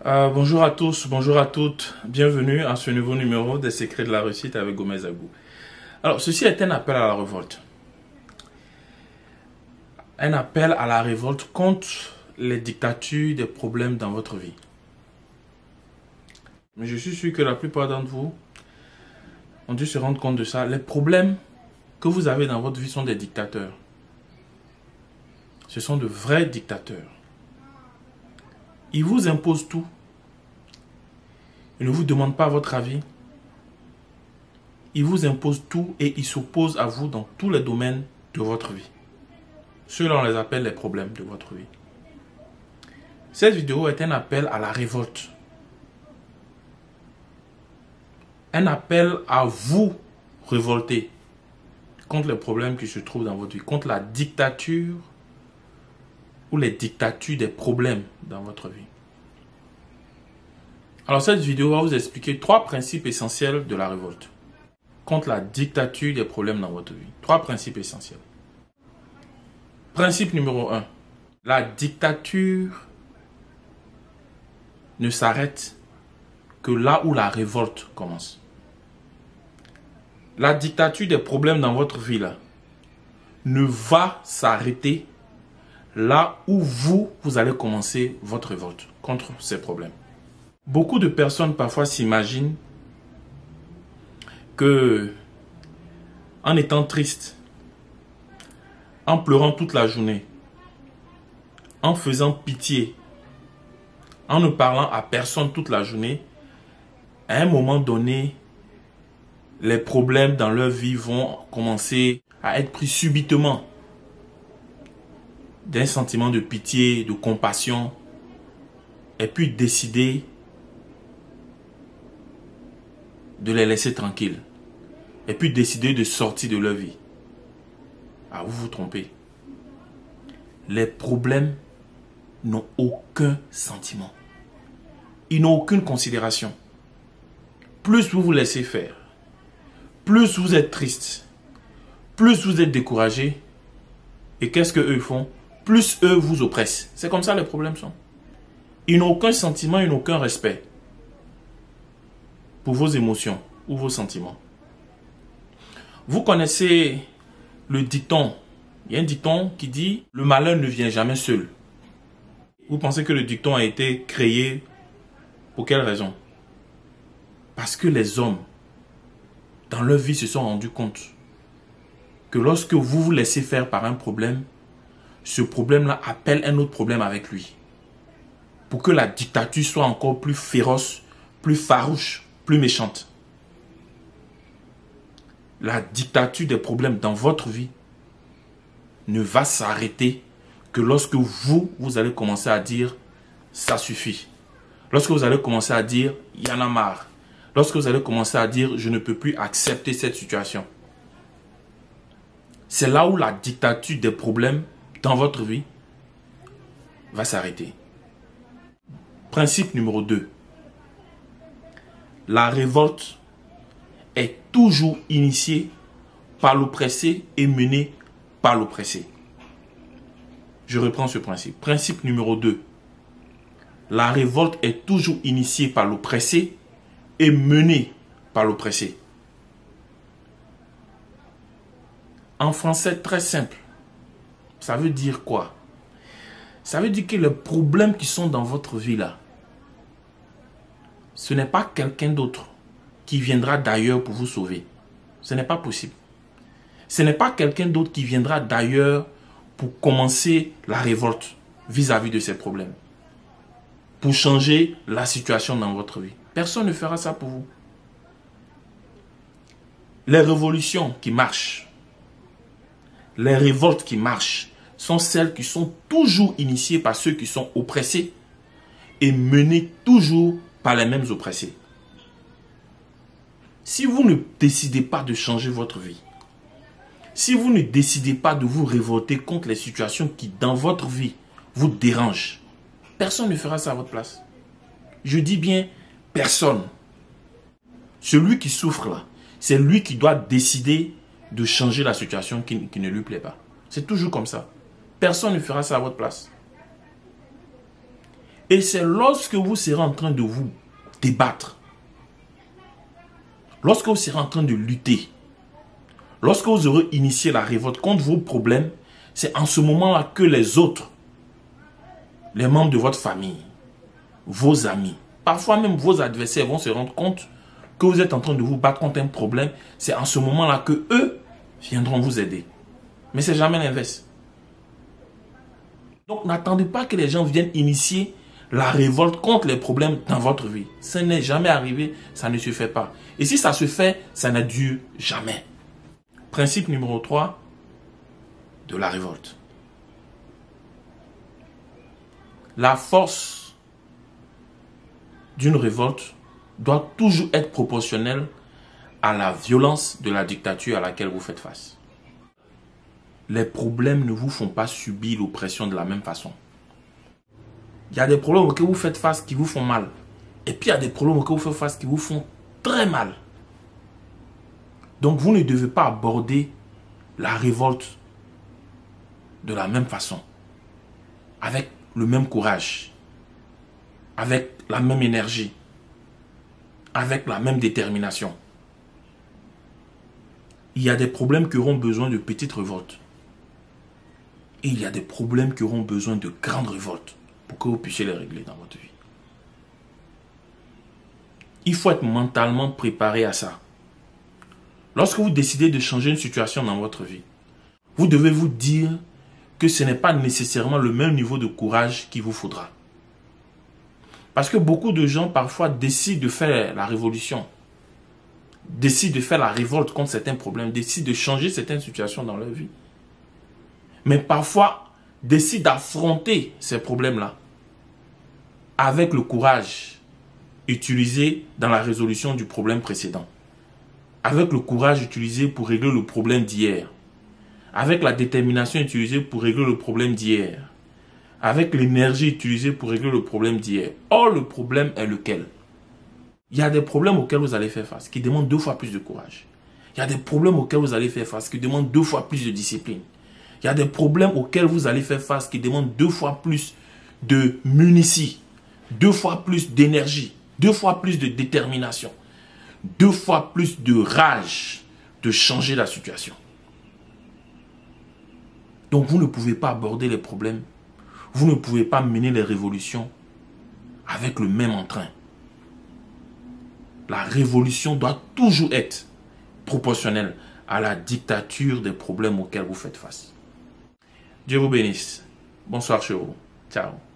Bonjour à tous, bonjour à toutes, bienvenue à ce nouveau numéro des Secrets de la Réussite avec Gomez Agou. Alors, ceci est un appel à la révolte. Un appel à la révolte contre les dictatures des problèmes dans votre vie. Mais je suis sûr que la plupart d'entre vous ont dû se rendre compte de ça. Les problèmes que vous avez dans votre vie sont des dictateurs. Ce sont de vrais dictateurs. Ils vous imposent tout. Ils ne vous demandent pas votre avis. Ils vous imposent tout et ils s'opposent à vous dans tous les domaines de votre vie. Ceux-là, on les appelle les problèmes de votre vie. Cette vidéo est un appel à la révolte. Un appel à vous révolter contre les problèmes qui se trouvent dans votre vie, contre la dictature ou les dictatures des problèmes dans votre vie. Alors cette vidéo va vous expliquer 3 principes essentiels de la révolte contre la dictature des problèmes dans votre vie. 3 principes essentiels. Principe numéro 1. La dictature ne s'arrête que là où la révolte commence. La dictature des problèmes dans votre vie là, ne va s'arrêter là où vous allez commencer votre révolte contre ces problèmes. Beaucoup de personnes parfois s'imaginent que en étant triste, en pleurant toute la journée, en faisant pitié, en ne parlant à personne toute la journée, à un moment donné, les problèmes dans leur vie vont commencer à être pris subitement d'un sentiment de pitié, de compassion, et puis décider de les laisser tranquilles, et puis décider de sortir de leur vie. Ah, vous vous trompez. Les problèmes n'ont aucun sentiment. Ils n'ont aucune considération. Plus vous vous laissez faire, plus vous êtes triste, plus vous êtes découragé, et qu'est-ce qu'eux font? Plus eux vous oppressent. C'est comme ça les problèmes sont. Ils n'ont aucun sentiment, ils n'ont aucun respect pour vos émotions ou vos sentiments. Vous connaissez le dicton. Il y a un dicton qui dit « Le malheur ne vient jamais seul ». Vous pensez que le dicton a été créé pour quelle raison? Parce que les hommes, dans leur vie, se sont rendus compte que lorsque vous vous laissez faire par un problème, ce problème-là appelle un autre problème avec lui. Pour que la dictature soit encore plus féroce, plus farouche, plus méchante. La dictature des problèmes dans votre vie ne va s'arrêter que lorsque vous allez commencer à dire « ça suffit ». Lorsque vous allez commencer à dire « il y en a marre ». Lorsque vous allez commencer à dire « je ne peux plus accepter cette situation ». C'est là où la dictature des problèmes dans votre vie va s'arrêter. Principe numéro 2. La révolte est toujours initiée par l'oppressé et menée par l'oppressé. Je reprends ce principe. Principe numéro 2. La révolte est toujours initiée par l'oppressé et menée par l'oppressé. En français très simple, ça veut dire quoi? Ça veut dire que les problèmes qui sont dans votre vie là, ce n'est pas quelqu'un d'autre qui viendra d'ailleurs pour vous sauver. Ce n'est pas possible. Ce n'est pas quelqu'un d'autre qui viendra d'ailleurs pour commencer la révolte vis-à-vis de ces problèmes. Pour changer la situation dans votre vie. Personne ne fera ça pour vous. Les révolutions qui marchent, les révoltes qui marchent, sont celles qui sont toujours initiées par ceux qui sont oppressés et menées toujours par les mêmes oppressés. Si vous ne décidez pas de changer votre vie, si vous ne décidez pas de vous révolter contre les situations qui, dans votre vie, vous dérangent, personne ne fera ça à votre place. Je dis bien personne. Celui qui souffre là, c'est lui qui doit décider de changer la situation qui ne lui plaît pas. C'est toujours comme ça. Personne ne fera ça à votre place. Et c'est lorsque vous serez en train de vous débattre, lorsque vous serez en train de lutter, lorsque vous aurez initié la révolte contre vos problèmes, c'est en ce moment-là que les autres, les membres de votre famille, vos amis, parfois même vos adversaires vont se rendre compte que vous êtes en train de vous battre contre un problème. C'est en ce moment-là que eux viendront vous aider. Mais c'est jamais l'inverse. Donc n'attendez pas que les gens viennent initier la révolte contre les problèmes dans votre vie. Ça n'est jamais arrivé, ça ne se fait pas. Et si ça se fait, ça ne dure jamais. Principe numéro 3 de la révolte. La force d'une révolte doit toujours être proportionnelle à la violence de la dictature à laquelle vous faites face. Les problèmes ne vous font pas subir l'oppression de la même façon. Il y a des problèmes auxquels vous faites face qui vous font mal. Et puis il y a des problèmes auxquels vous faites face qui vous font très mal. Donc vous ne devez pas aborder la révolte de la même façon. Avec le même courage. Avec la même énergie. Avec la même détermination. Il y a des problèmes qui auront besoin de petites révoltes. Et il y a des problèmes qui auront besoin de grandes révoltes pour que vous puissiez les régler dans votre vie. Il faut être mentalement préparé à ça. Lorsque vous décidez de changer une situation dans votre vie, vous devez vous dire que ce n'est pas nécessairement le même niveau de courage qu'il vous faudra. Parce que beaucoup de gens parfois décident de faire la révolution, décident de faire la révolte contre certains problèmes, décident de changer certaines situations dans leur vie. Mais parfois, décident d'affronter ces problèmes-là avec le courage utilisé dans la résolution du problème précédent. Avec le courage utilisé pour régler le problème d'hier. Avec la détermination utilisée pour régler le problème d'hier. Avec l'énergie utilisée pour régler le problème d'hier. Or, le problème est lequel? Il y a des problèmes auxquels vous allez faire face qui demandent 2 fois plus de courage. Il y a des problèmes auxquels vous allez faire face qui demandent 2 fois plus de discipline. Il y a des problèmes auxquels vous allez faire face qui demandent 2 fois plus de munitions, 2 fois plus d'énergie, 2 fois plus de détermination, 2 fois plus de rage de changer la situation. Donc vous ne pouvez pas aborder les problèmes, vous ne pouvez pas mener les révolutions avec le même entrain. La révolution doit toujours être proportionnelle à la dictature des problèmes auxquels vous faites face. Dieu vous bénisse. Bonsoir chez vous. Ciao.